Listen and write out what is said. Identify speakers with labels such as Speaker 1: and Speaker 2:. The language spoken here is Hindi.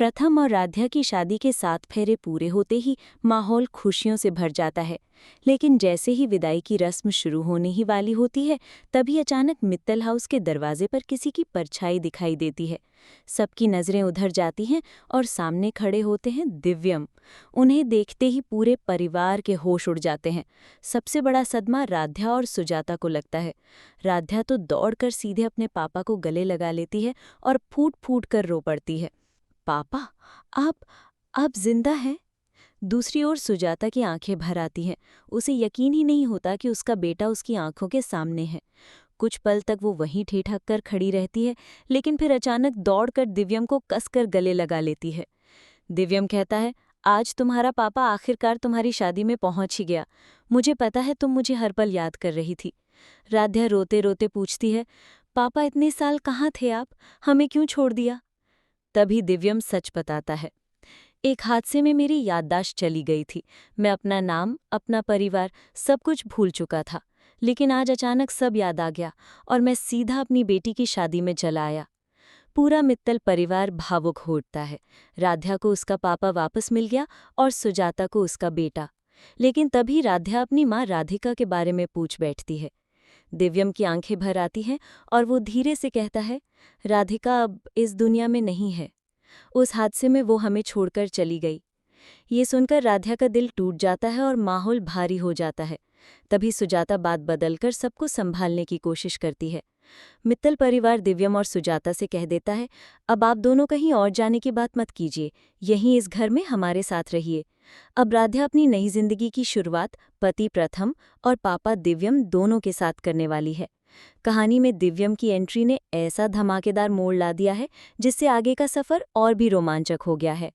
Speaker 1: प्रथम और राध्या की शादी के 7 फेरे पूरे होते ही माहौल खुशियों से भर जाता है। लेकिन जैसे ही विदाई की रस्म शुरू होने ही वाली होती है, तभी अचानक मित्तल हाउस के दरवाजे पर किसी की परछाई दिखाई देती है। सबकी नज़रें उधर जाती हैं और सामने खड़े होते हैं दिव्यम। उन्हें देखते ही पूरे परिवार के होश उड़ जाते हैं। सबसे बड़ा सदमा राध्या और सुजाता को लगता है। राध्या तो दौड़कर सीधे अपने पापा को गले लगा लेती है और फूट फूट कर रो पड़ती है। पापा, आप जिंदा हैं? दूसरी ओर सुजाता की आंखें भर आती हैं। उसे यकीन ही नहीं होता कि उसका बेटा उसकी आंखों के सामने है। कुछ पल तक वो वहीं ठिठक कर खड़ी रहती है, लेकिन फिर अचानक दौड़कर दिव्यम को कसकर गले लगा लेती है। दिव्यम कहता है, आज तुम्हारा पापा आखिरकार तुम्हारी शादी में पहुंच ही गया। मुझे पता है तुम मुझे हर पल याद कर रही थी। राध्या रोते रोते पूछती है, पापा इतने साल कहाँ थे आप? हमें क्यों छोड़ दिया? तभी दिव्यम सच बताता है, एक हादसे में मेरी याददाश्त चली गई थी। मैं अपना नाम, अपना परिवार, सब कुछ भूल चुका था। लेकिन आज अचानक सब याद आ गया और मैं सीधा अपनी बेटी की शादी में चला आया। पूरा मित्तल परिवार भावुक हो उठता है। राध्या को उसका पापा वापस मिल गया और सुजाता को उसका बेटा। लेकिन तभी राध्या अपनी माँ राधिका के बारे में पूछ बैठती है। दिव्यम की आंखें भर आती हैं और वो धीरे से कहता है, राधिका अब इस दुनिया में नहीं है। उस हादसे में वो हमें छोड़कर चली गई। ये सुनकर राध्या का दिल टूट जाता है और माहौल भारी हो जाता है। तभी सुजाता बात बदलकर सबको संभालने की कोशिश करती है। मित्तल परिवार दिव्यम और सुजाता से कह देता है, अब आप दोनों कहीं और जाने की बात मत कीजिए, यहीं इस घर में हमारे साथ रहिए। अब राध्या अपनी नई जिंदगी की शुरुआत पति प्रथम और पापा दिव्यम दोनों के साथ करने वाली है। कहानी में दिव्यम की एंट्री ने ऐसा धमाकेदार मोड़ ला दिया है, जिससे आगे का सफर और भी रोमांचक हो गया है।